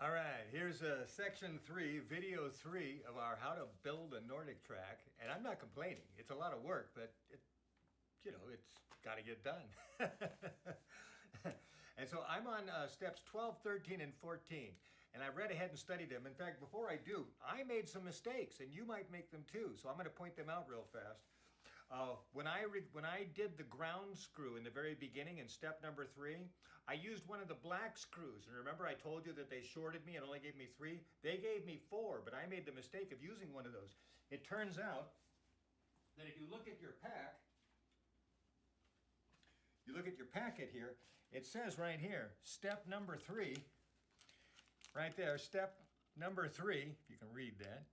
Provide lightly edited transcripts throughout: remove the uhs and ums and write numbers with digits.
All right, here's section 3, video 3 of our how to build a Nordic track. And I'm not complaining. It's a lot of work, but it's got to get done. And so I'm on steps 12, 13, and 14. And I read ahead and studied them. In fact, before I do, I made some mistakes, and you might make them too. So I'm going to point them out real fast. When I did the ground screw in the very beginning in step number 3, I used one of the black screws. And remember I told you that they shorted me and only gave me 3? They gave me 4, but I made the mistake of using one of those. It turns out that if you look at your pack, you look at your packet here, it says right here, step number 3, right there, step number 3, if you can read that,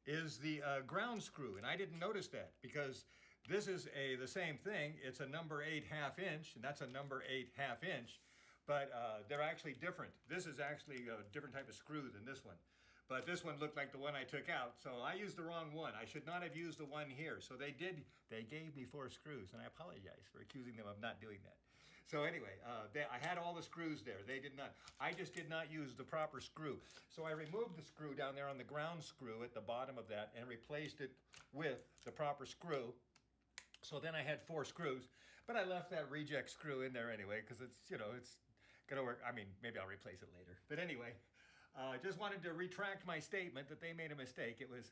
is the ground screw. And I didn't notice that because this is the same thing. It's a number 8 1/2 inch, and that's a number 8 1/2 inch, but they're actually different. This is actually a different type of screw than this one. But this one looked like the one I took out, so I used the wrong one. I should not have used the one here. So they gave me 4 screws, and I apologize for accusing them of not doing that. So anyway, I had all the screws there. They did not. I just did not use the proper screw. So I removed the screw down there on the ground screw at the bottom of that and replaced it with the proper screw. So then I had 4 screws, but I left that reject screw in there anyway because it's gonna work. I mean, maybe I'll replace it later. But anyway, just wanted to retract my statement that they made a mistake. It was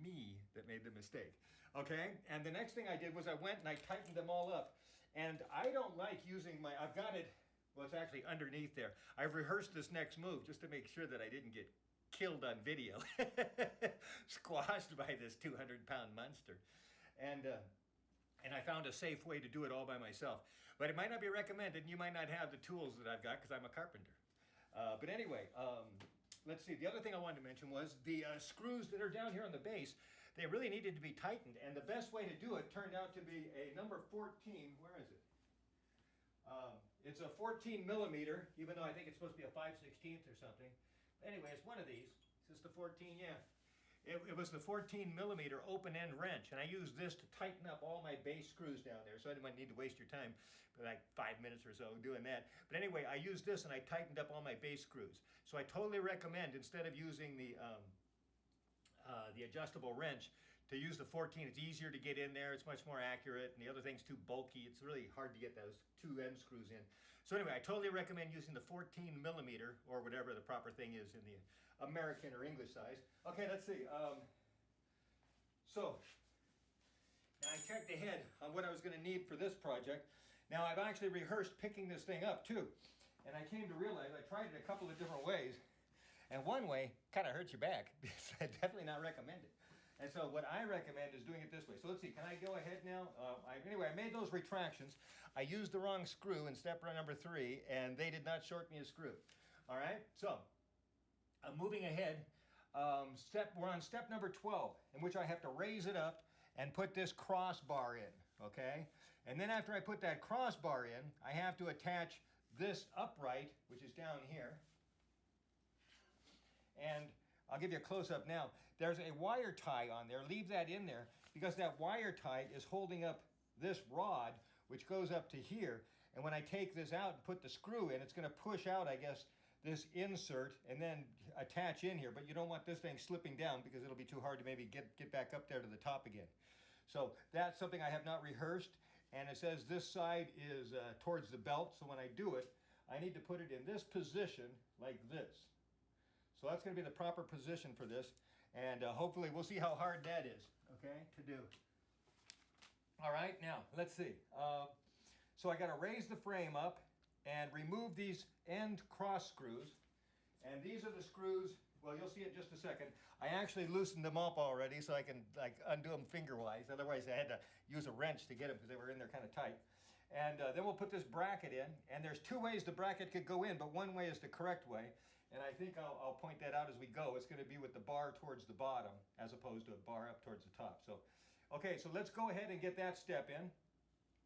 me that made the mistake. Okay? And the next thing I did was I went and I tightened them all up. And I don't like using I've got it, well, it's actually underneath there. I've rehearsed this next move just to make sure that I didn't get killed on video. Squashed by this 200-pound monster. And I found a safe way to do it all by myself. But it might not be recommended, and you might not have the tools that I've got because I'm a carpenter. But anyway, let's see. The other thing I wanted to mention was the screws that are down here on the base. They really needed to be tightened, and the best way to do it turned out to be a number 14. Where is it? It's a 14 millimeter, even though I think it's supposed to be a 5/16 or something. Anyway, it's one of these. Is this the 14? Yeah. It was the 14 millimeter open end wrench, and I used this to tighten up all my base screws down there, so I didn't need to waste your time for like 5 minutes or so doing that. But anyway, I used this and I tightened up all my base screws. So I totally recommend, instead of using the adjustable wrench, to use the 14. It's easier to get in there, it's much more accurate, and the other thing's too bulky. It's really hard to get those 2 end screws in. So anyway, I totally recommend using the 14 millimeter, or whatever the proper thing is in the American or English size. Okay, let's see. So now I checked ahead on what I was going to need for this project. Now I've actually rehearsed picking this thing up too, and I came to realize I tried it a couple of different ways, and one way kind of hurts your back. I definitely not recommend it. And so what I recommend is doing it this way. So let's see, can I go ahead now? Anyway, I made those retractions. I used the wrong screw in step number 3, and they did not short me a screw. All right, so I'm moving ahead. We're on step number 12, in which I have to raise it up and put this crossbar in, okay? And then after I put that crossbar in, I have to attach this upright, which is down here. And I'll give you a close-up now. There's a wire tie on there. Leave that in there because that wire tie is holding up this rod, which goes up to here. And when I take this out and put the screw in, it's going to push out, I guess, this insert and then attach in here. But you don't want this thing slipping down because it'll be too hard to maybe get back up there to the top again. So that's something I have not rehearsed. And it says this side is towards the belt. So when I do it, I need to put it in this position like this. So that's going to be the proper position for this, and hopefully we'll see how hard that is, okay, to do. All right, now, let's see. So I got to raise the frame up and remove these end cross screws, and these are the screws, well, you'll see it in just a second. I actually loosened them up already so I can undo them finger-wise. Otherwise, I had to use a wrench to get them because they were in there kind of tight. And then we'll put this bracket in, and there's 2 ways the bracket could go in, but one way is the correct way, and I think I'll point that out as we go. It's going to be with the bar towards the bottom as opposed to a bar up towards the top. So, okay, so let's go ahead and get that step in,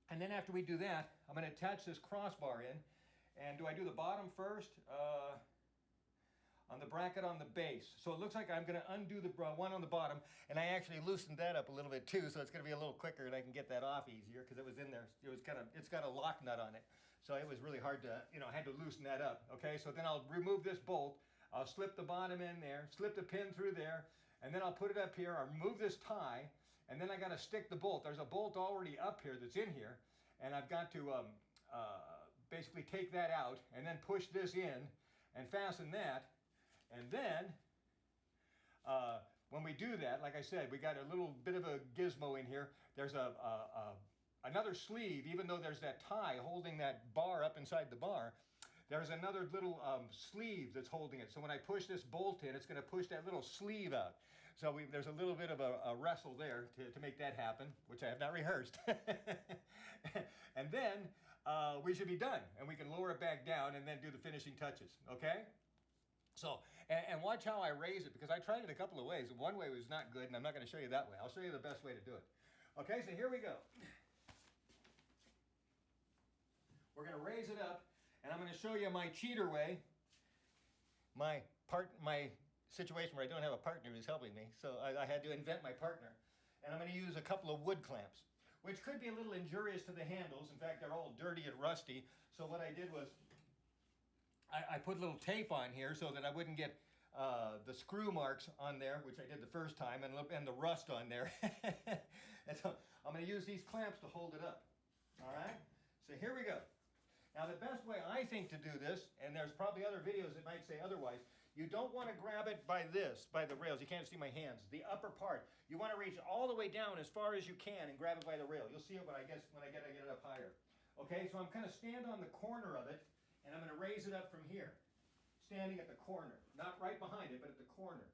and then after we do that, I'm going to attach this crossbar in, and do I do the bottom first? On the bracket on the base. So it looks like I'm going to undo the one on the bottom, and I actually loosened that up a little bit too, so it's going to be a little quicker and I can get that off easier because it was in there. It's got a lock nut on it. So it was really hard to, I had to loosen that up. Okay, so then I'll remove this bolt. I'll slip the bottom in there, slip the pin through there, and then I'll put it up here. I'll remove this tie, and then I got to stick the bolt. There's a bolt already up here that's in here, and I've got to basically take that out and then push this in and fasten that. And then when we do that, like I said, we got a little bit of a gizmo in here. There's another sleeve, even though there's that tie holding that bar up inside the bar, there's another little sleeve that's holding it. So when I push this bolt in, it's going to push that little sleeve out. So there's a little bit of a wrestle there to make that happen, which I have not rehearsed. And then we should be done, and we can lower it back down and then do the finishing touches, okay? So, and watch how I raise it, because I tried it a couple of ways. One way was not good, and I'm not going to show you that way. I'll show you the best way to do it. Okay, so here we go. We're going to raise it up, and I'm going to show you my cheater way, my situation where I don't have a partner who's helping me, so I had to invent my partner. And I'm going to use a couple of wood clamps, which could be a little injurious to the handles. In fact, they're all dirty and rusty. So what I did was I put a little tape on here so that I wouldn't get the screw marks on there, which I did the first time, and the rust on there. And so I'm going to use these clamps to hold it up. All right? So here we go. Now the best way I think to do this, and there's probably other videos that might say otherwise, you don't want to grab it by the rails. You can't see my hands. The upper part. You want to reach all the way down as far as you can and grab it by the rail. You'll see it when I get it up higher. Okay, so I'm kind of stand on the corner of it, and I'm going to raise it up from here. Standing at the corner. Not right behind it, but at the corner.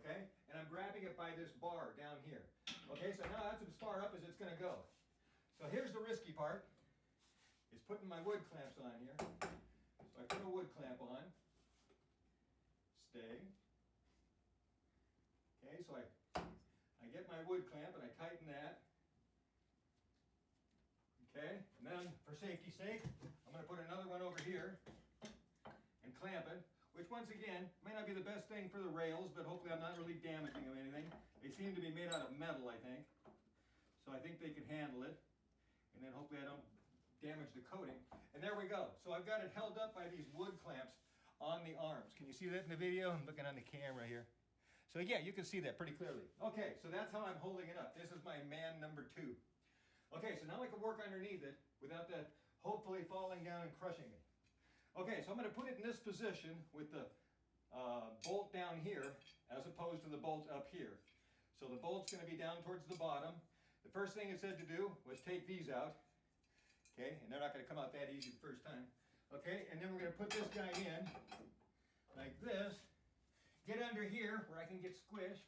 Okay? And I'm grabbing it by this bar down here. Okay, so now that's as far up as it's going to go. So here's the risky part. Is putting my wood clamps on here. So I put a wood clamp on. Stay. Okay, so I get my wood clamp and I tighten that. Okay, and then for safety's sake, I'm going to put another one over here and clamp it, which once again, may not be the best thing for the rails, but hopefully I'm not really damaging them anything. They seem to be made out of metal, I think. So I think they can handle it. And then hopefully I don't damage the coating. And there we go. So I've got it held up by these wood clamps on the arms. Can you see that in the video? I'm looking on the camera here. So yeah, you can see that pretty clearly. Okay, so that's how I'm holding it up. This is my man number 2. Okay, so now I can work underneath it without that hopefully falling down and crushing me. Okay, so I'm going to put it in this position with the bolt down here as opposed to the bolt up here. So the bolt's going to be down towards the bottom. The first thing it said to do was take these out. Okay, and they're not going to come out that easy the first time. Okay, and then we're going to put this guy in like this. Get under here where I can get squished.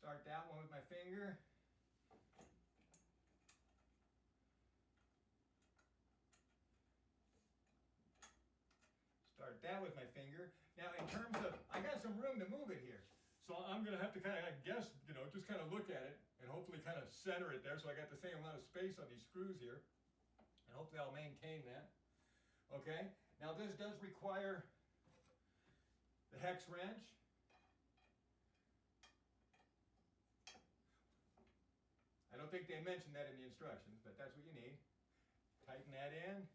Start that one with my finger. Start that with my finger. Now in terms of, I got some room to move it here. So I'm going to have to kind of, I guess, just kind of look at it and hopefully kind of center it there so I got the same amount of space on these screws here. And hopefully I'll maintain that. Okay, now this does require the hex wrench. I don't think they mentioned that in the instructions, but that's what you need. Tighten that in.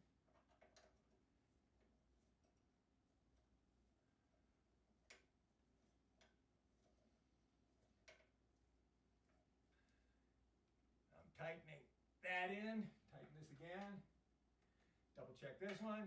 Tightening that in, tighten this again, double check this one.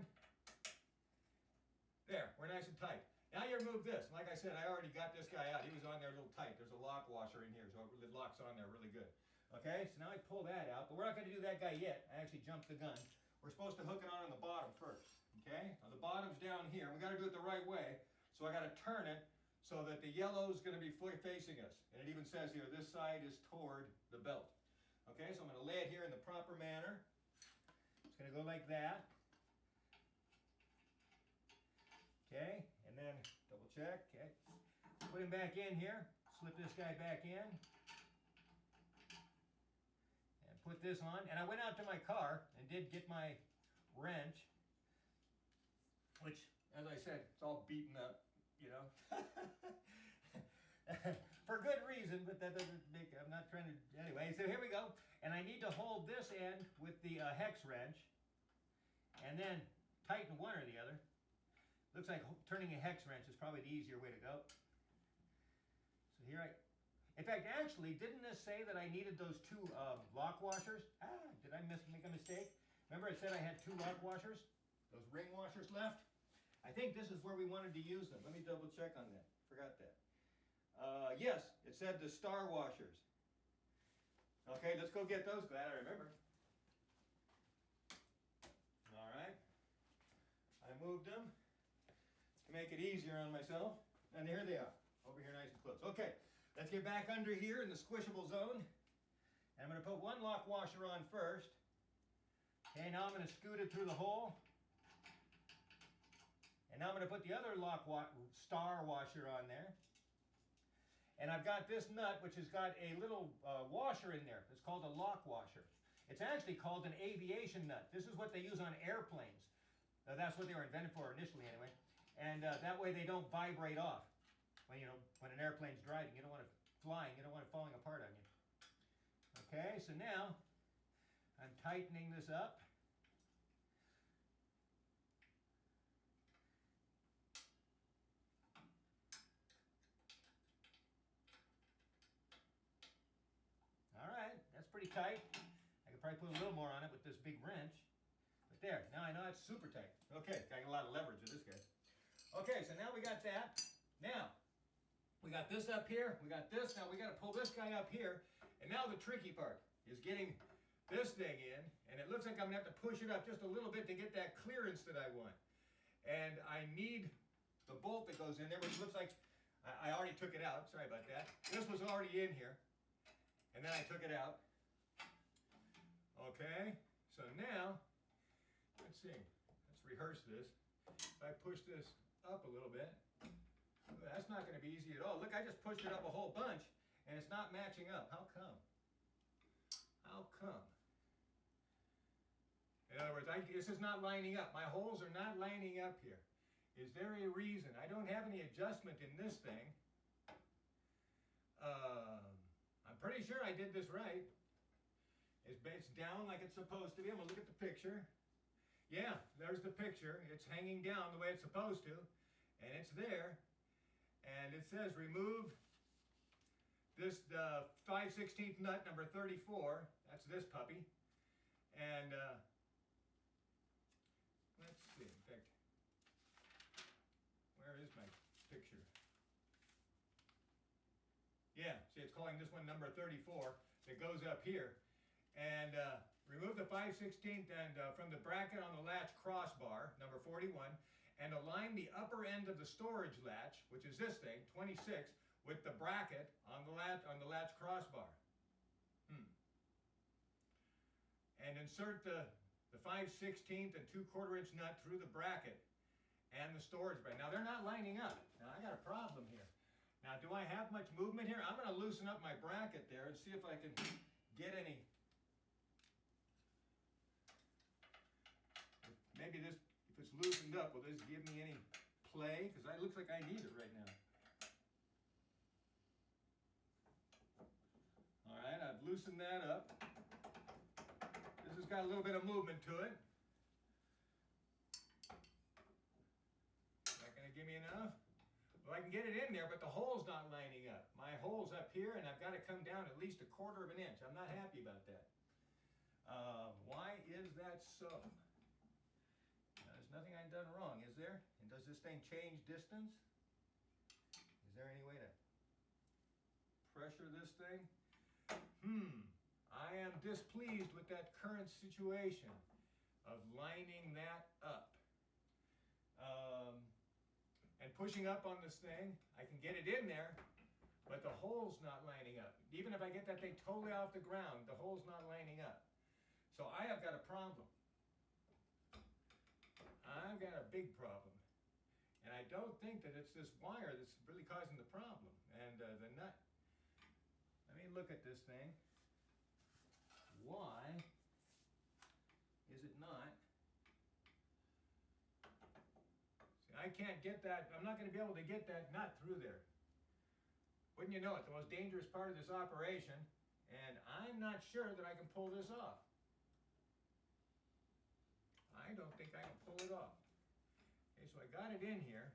There, we're nice and tight. Now you remove this. Like I said, I already got this guy out. He was on there a little tight. There's a lock washer in here, so it locks on there really good. Okay, so now I pull that out, but we're not going to do that guy yet. I actually jumped the gun. We're supposed to hook it on the bottom first. Okay, now the bottom's down here. We got to do it the right way, so I got to turn it so that the yellow is going to be facing us. And it even says here, this side is toward the belt. Okay, so I'm going to lay it here in the proper manner. It's going to go like that. Okay, and then double check. Okay, put him back in here. Slip this guy back in. And put this on. And I went out to my car and did get my wrench, which, as I said, it's all beaten up, For good reason, but that doesn't make, I'm not trying to, anyway, so here we go. And I need to hold this end with the hex wrench and then tighten one or the other. Looks like turning a hex wrench is probably the easier way to go. So here in fact, actually, didn't this say that I needed those two lock washers? Did I make a mistake? Remember I said I had two lock washers? Those ring washers left? I think this is where we wanted to use them. Let me double check on that. Forgot that. Yes, it said the star washers. Okay, let's go get those. Glad I remember. All right. I moved them to make it easier on myself. And here they are. Over here nice and close. Okay, let's get back under here in the squishable zone. And I'm going to put one lock washer on first. Okay, now I'm going to scoot it through the hole. And now I'm going to put the other star washer on there. And I've got this nut, which has got a little washer in there. It's called a lock washer. It's actually called an aviation nut. This is what they use on airplanes. That's what they were invented for initially anyway. And that way they don't vibrate off. When an airplane's driving, you don't want it flying, you don't want it falling apart on you. Okay, so now I'm tightening this up. All right, that's pretty tight. I could probably put a little more on it with this big wrench. But there, now I know it's super tight. Okay, got a lot of leverage with this guy. Okay, so now we got that. Now, we got this up here, we got this, now we got to pull this guy up here, and now the tricky part is getting this thing in, and it looks like I'm going to have to push it up just a little bit to get that clearance that I want. And I need the bolt that goes in there, which looks like I already took it out, sorry about that. This was already in here, and then I took it out. Okay, so now, let's see, let's rehearse this. If I push this up a little bit, that's not going to be easy at all. Look, I just pushed it up a whole bunch, and it's not matching up. How come? How come? In other words, this is not lining up. My holes are not lining up here. Is there a reason? I don't have any adjustment in this thing. I'm pretty sure I did this right. It's down like it's supposed to be. I'm going to look at the picture. Yeah, there's the picture. It's hanging down the way it's supposed to, and it's there. And it says remove this 5/16 nut number 34. That's this puppy. And let's see. In fact, where is my picture? Yeah, see, it's calling this one number 34 that goes up here. And remove the 5/16 and from the bracket on the latch crossbar, number 41, and align the upper end of the storage latch, which is this thing, 26, with the bracket on the latch crossbar. And insert the 5/16 and 2/4 inch nut through the bracket and the storage bracket. Now they're not lining up. Now I got a problem here. Now do I have much movement here? I'm going to loosen up my bracket there and see if I can get any. Maybe this, if it's loosened up, will this give me any play? Because it looks like I need it right now. All right, I've loosened that up. This has got a little bit of movement to it. Is that going to give me enough? Well, I can get it in there, but the hole's not lining up. My hole's up here, and I've got to come down at least 1/4 of an inch. I'm not happy about that. Why is that so? There's nothing I've done wrong, is there? And does this thing change distance? Is there any way to pressure this thing? I am displeased with that current situation of lining that up. And pushing up on this thing, I can get it in there, but the hole's not lining up. Even if I get that thing totally off the ground, the hole's not lining up. So I have got a problem. I've got a big problem. And I don't think that it's this wire that's really causing the problem. And the nut. Let me look at this thing. Why is it not? See, I can't get that. I'm not going to be able to get that nut through there. Wouldn't you know it? The most dangerous part of this operation, And I'm not sure that I can pull this off. I don't think I can pull it off. Okay, so I got it in here.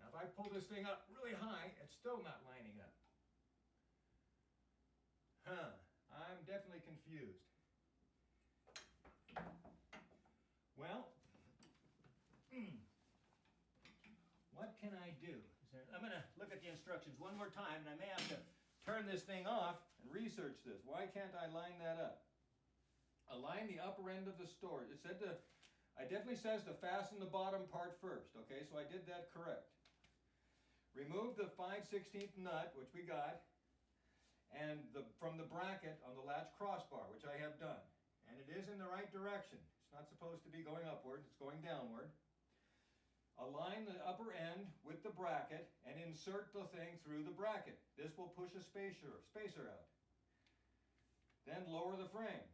Now if I pull this thing up really high, it's still not lining up. I'm definitely confused. Well, what can I do? I'm going to look at the instructions one more time, and I may have to turn this thing off and research this. Why can't I line that up? Align the upper end of the store. It definitely says to fasten the bottom part first. Okay, so I did that correct. Remove the 5/16 nut, which we got, and from the bracket on the latch crossbar, which I have done. And it is in the right direction. It's not supposed to be going upward, it's going downward. Align the upper end with the bracket and insert the thing through the bracket. This will push a spacer out. Then lower the frame.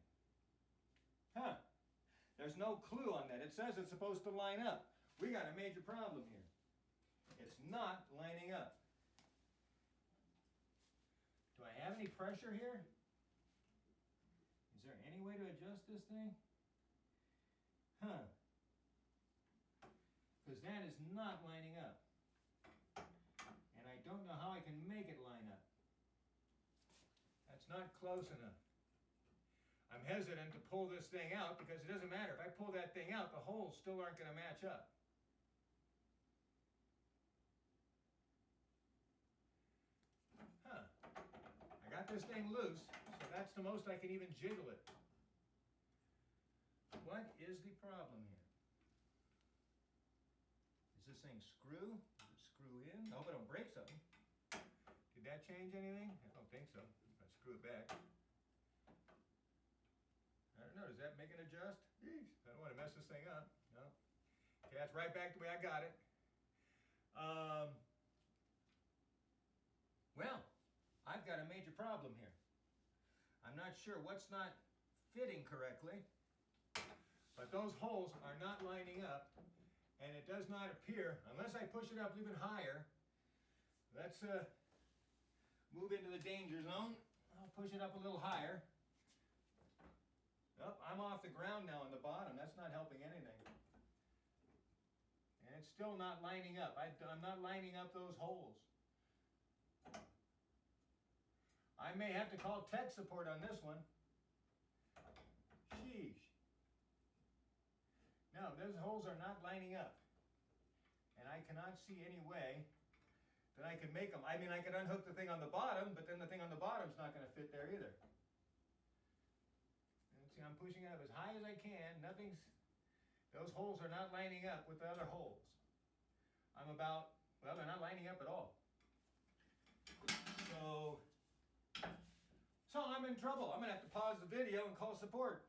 There's no clue on that. It says it's supposed to line up. We got a major problem here. It's not lining up. Do I have any pressure here? Is there any way to adjust this thing? Because that is not lining up. And I don't know how I can make it line up. That's not close enough. I'm hesitant to pull this thing out because it doesn't matter. If I pull that thing out, the holes still aren't going to match up. I got this thing loose, so that's the most I can even jiggle it. What is the problem here? Is this thing screw? Does it screw in? I hope I don't break something. Did that change anything? I don't think so. If I screw it back. I don't know. Does that make it adjust? Yeesh. I don't want to mess this thing up. No. Okay, that's right back the way I got it. Well, I've got a major problem here. I'm not sure what's not fitting correctly, but those holes are not lining up, and it does not appear, unless I push it up even higher. Let's move into the danger zone. I'll push it up a little higher. Oh, I'm off the ground now on the bottom. That's not helping anything. And it's still not lining up. I'm not lining up those holes. I may have to call tech support on this one. Sheesh. No, those holes are not lining up. And I cannot see any way that I can make them. I mean, I could unhook the thing on the bottom, but then the thing on the bottom's not going to fit there either. And see, I'm pushing it up as high as I can. Those holes are not lining up with the other holes. They're not lining up at all. So I'm in trouble. I'm going to have to pause the video and call support.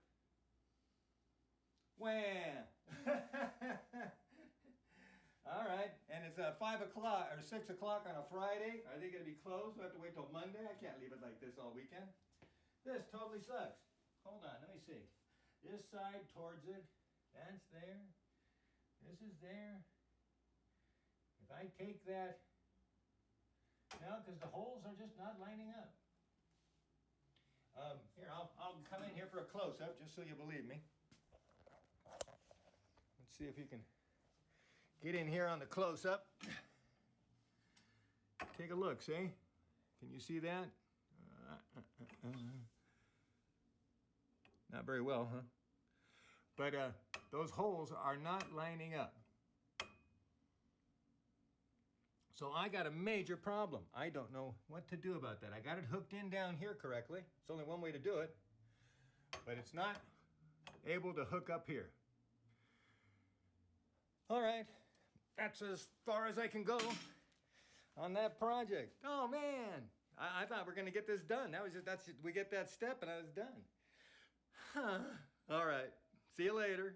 Wham! All right, and it's 5 o'clock or 6 o'clock on a Friday. Are they going to be closed? Do I have to wait till Monday? I can't leave it like this all weekend. This totally sucks. Hold on, let me see. This side towards it, that's there. This is there. If I take that, no, because the holes are just not lining up. Here, I'll come in here for a close-up just so you believe me. Let's see if you can get in here on the close-up. Take a look, see? Can you see that? Not very well, huh? But those holes are not lining up. So I got a major problem. I don't know what to do about that. I got it hooked in down here correctly. It's only one way to do it. But it's not able to hook up here. All right. That's as far as I can go on that project. Oh, man. I thought we were going to get this done. We get that step and I was done. All right. See you later.